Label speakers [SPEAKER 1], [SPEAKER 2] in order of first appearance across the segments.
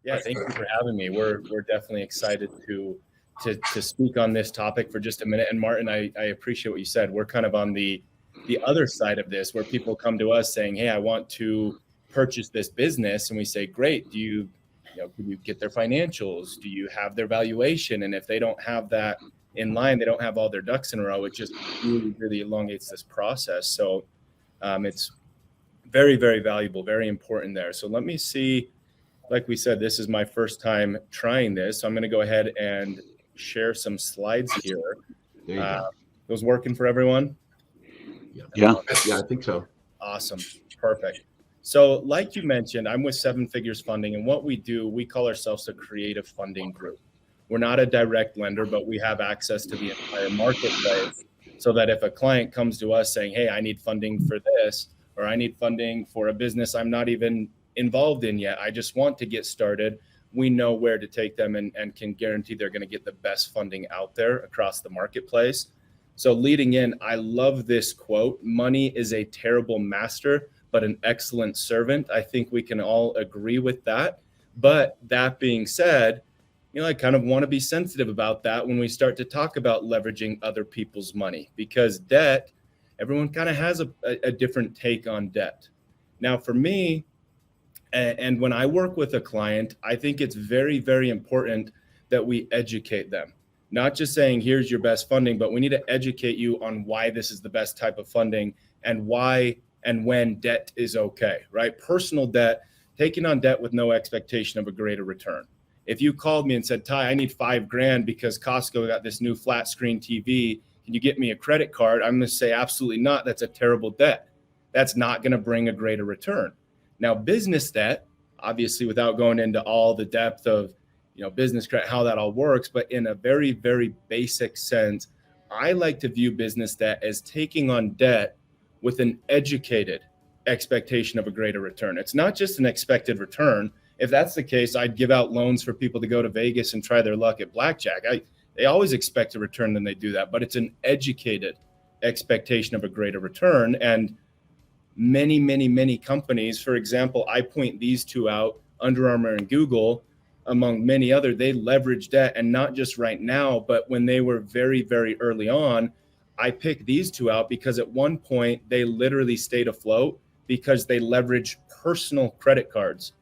[SPEAKER 1] Yeah, thank you for having me. We're definitely excited to speak on this topic for just a minute. And Martin, I appreciate what you said. We're kind of on the other side of this, where people come to us saying, "Hey, I want to purchase this business," and we say, "Great. Do can you get their financials? Do you have their valuation?" And if they don't have that in line, they don't have all their ducks in a row. It just really, really elongates this process. So it's very, very valuable, very important there. So let me see. Like we said, this is my first time trying this. So I'm going to go ahead and share some slides here.
[SPEAKER 2] There you go.
[SPEAKER 1] Those working for everyone?
[SPEAKER 2] Yeah, I think so.
[SPEAKER 1] Awesome. Perfect. So like you mentioned, I'm with Seven Figures Funding, and what we do, we call ourselves a creative funding group. We're not a direct lender, but we have access to the entire marketplace, so that if a client comes to us saying, "Hey, I need funding for this," or "I need funding for a business I'm not even involved in yet, I just want to get started," we know where to take them and can guarantee they're going to get the best funding out there across the marketplace. So leading in, I love this quote: "Money is a terrible master, but an excellent servant." I think we can all agree with that. But that being said, I kind of want to be sensitive about that when we start to talk about leveraging other people's money, because debt, everyone kind of has a different take on debt. Now, for me, and when I work with a client, I think it's very, very important that we educate them. Not just saying, "Here's your best funding," but we need to educate you on why this is the best type of funding and why and when debt is okay, right? Personal debt, taking on debt with no expectation of a greater return. If you called me and said, "Ty, I need $5,000 because Costco got this new flat screen TV. Can you get me a credit card?" I'm going to say, absolutely not. That's a terrible debt. That's not going to bring a greater return. Now, business debt, obviously, without going into all the depth of business credit, how that all works, but in a very, very basic sense, I like to view business debt as taking on debt with an educated expectation of a greater return. It's not just an expected return. If that's the case, I'd give out loans for people to go to Vegas and try their luck at blackjack. They always expect a return when they do that, but it's an educated expectation of a greater return. And many, many, many companies, for example, I point these two out, Under Armour and Google, among many other, they leverage debt, and not just right now, but when they were very, very early on. I picked these two out because at one point they literally stayed afloat because they leveraged personal credit cards,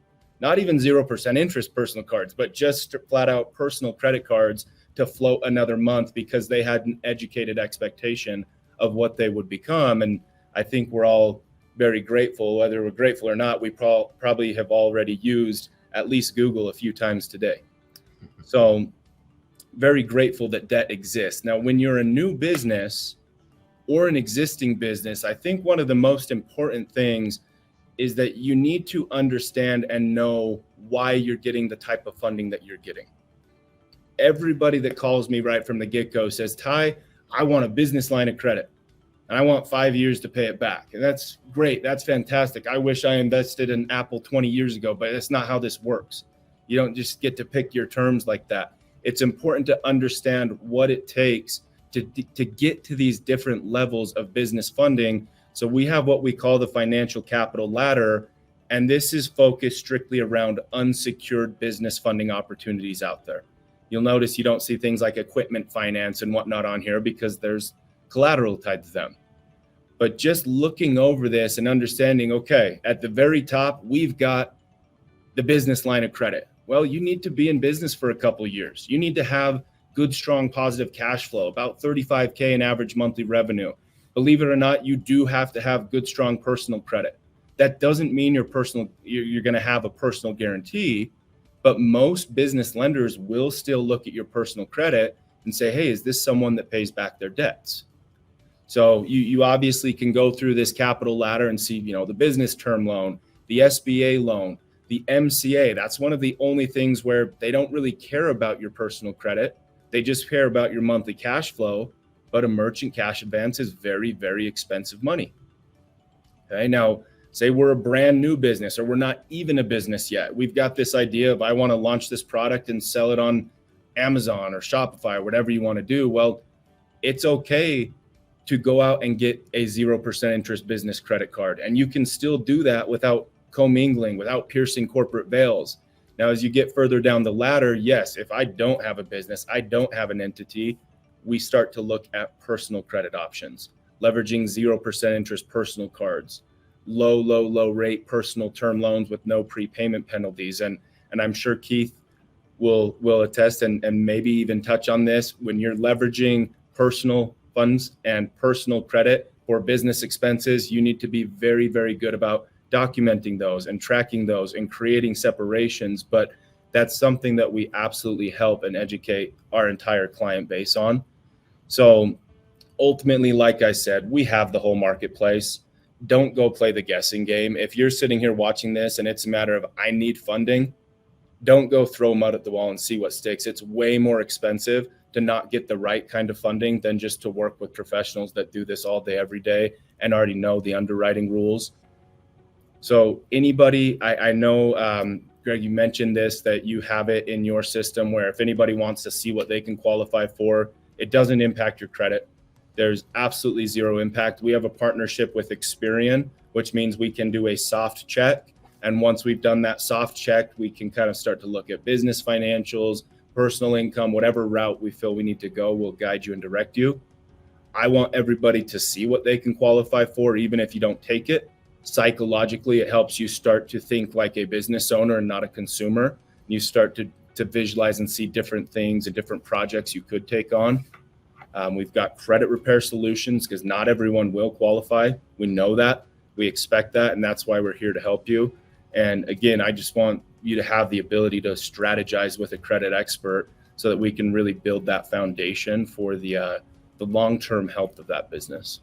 [SPEAKER 1] not even 0% interest personal cards, but just flat out personal credit cards to float another month because they had an educated expectation of what they would become. And I think we're all very grateful. Whether we're grateful or not, we probably have already used at least Google a few times today. So very grateful that debt exists. Now, when you're a new business or an existing business, I think one of the most important things is that you need to understand and know why you're getting the type of funding that you're getting. Everybody that calls me right from the get-go says, "Ty, I want a business line of credit and I want 5 years to pay it back." And that's great. That's fantastic. I wish I invested in Apple 20 years ago, but that's not how this works. You don't just get to pick your terms like that. It's important to understand what it takes to get to these different levels of business funding. So we have what we call the financial capital ladder, and this is focused strictly around unsecured business funding opportunities out there. You'll notice you don't see things like equipment finance and whatnot on here because there's collateral tied to them. But just looking over this and understanding, okay, at the very top, we've got the business line of credit. Well, you need to be in business for a couple of years. You need to have good, strong, positive cash flow, about 35K in average monthly revenue. Believe it or not, you do have to have good, strong personal credit. That doesn't mean you're going to have a personal guarantee, but most business lenders will still look at your personal credit and say, "Hey, is this someone that pays back their debts?" So you obviously can go through this capital ladder and see, the business term loan, the SBA loan, the MCA. That's one of the only things where they don't really care about your personal credit. They just care about your monthly cash flow. But a merchant cash advance is very, very expensive money. Okay, now say we're a brand new business or we're not even a business yet. We've got this idea of, I want to launch this product and sell it on Amazon or Shopify or whatever you want to do. Well, it's okay to go out and get a 0% interest business credit card. And you can still do that without commingling, without piercing corporate veils. Now, as you get further down the ladder, yes, if I don't have a business, I don't have an entity, we start to look at personal credit options, leveraging 0% interest personal cards, low rate personal term loans with no prepayment penalties. And I'm sure Keith will attest and maybe even touch on this. When you're leveraging personal funds and personal credit for business expenses, you need to be very, very good about documenting those and tracking those and creating separations. But that's something that we absolutely help and educate our entire client base on. So ultimately, like I said, we have the whole marketplace. Don't go play the guessing game. If you're sitting here watching this and it's a matter of I need funding, don't go throw mud at the wall and see what sticks. It's way more expensive to not get the right kind of funding than just to work with professionals that do this all day, every day, and already know the underwriting rules. So anybody, I know, Greg, you mentioned this, that you have it in your system where if anybody wants to see what they can qualify for, it doesn't impact your credit. There's absolutely zero impact. We have a partnership with Experian, which means we can do a soft check. And once we've done that soft check, we can kind of start to look at business financials, personal income, whatever route we feel we need to go, we'll guide you and direct you. I want everybody to see what they can qualify for, even if you don't take it. Psychologically, it helps you start to think like a business owner and not a consumer. You start to visualize and see different things and different projects you could take on. We've got credit repair solutions because not everyone will qualify. We know that. We expect that. And that's why we're here to help you. And again, I just want you to have the ability to strategize with a credit expert so that we can really build that foundation for the long-term health of that business.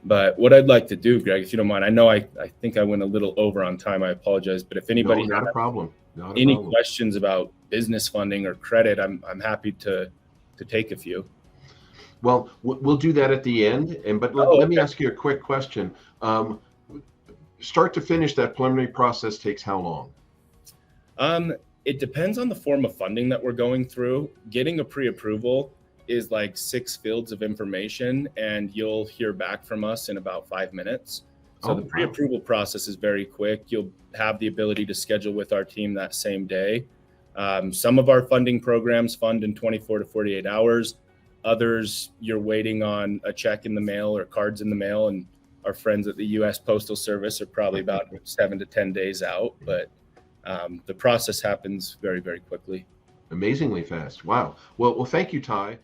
[SPEAKER 1] But what I'd like to do, Greg, if you don't mind, I know I think I went a little over on time. I apologize. But if anybody
[SPEAKER 2] not a problem.
[SPEAKER 1] Any questions about business funding or credit, I'm happy to take a few.
[SPEAKER 2] Well, we'll do that at the end. But let me ask you a quick question. Start to finish, that preliminary process takes how long?
[SPEAKER 1] It depends on the form of funding that we're going through. Getting a pre-approval is like 6 fields of information, and you'll hear back from us in about 5 minutes. So the pre-approval process is very quick. You'll have the ability to schedule with our team that same day. Some of our funding programs fund in 24 to 48 hours. Others, you're waiting on a check in the mail or cards in the mail, and our friends at the U.S. Postal Service are probably about 7 to 10 days out. But the process happens very, very quickly.
[SPEAKER 2] Amazingly fast. Wow. Well, thank you, Ty.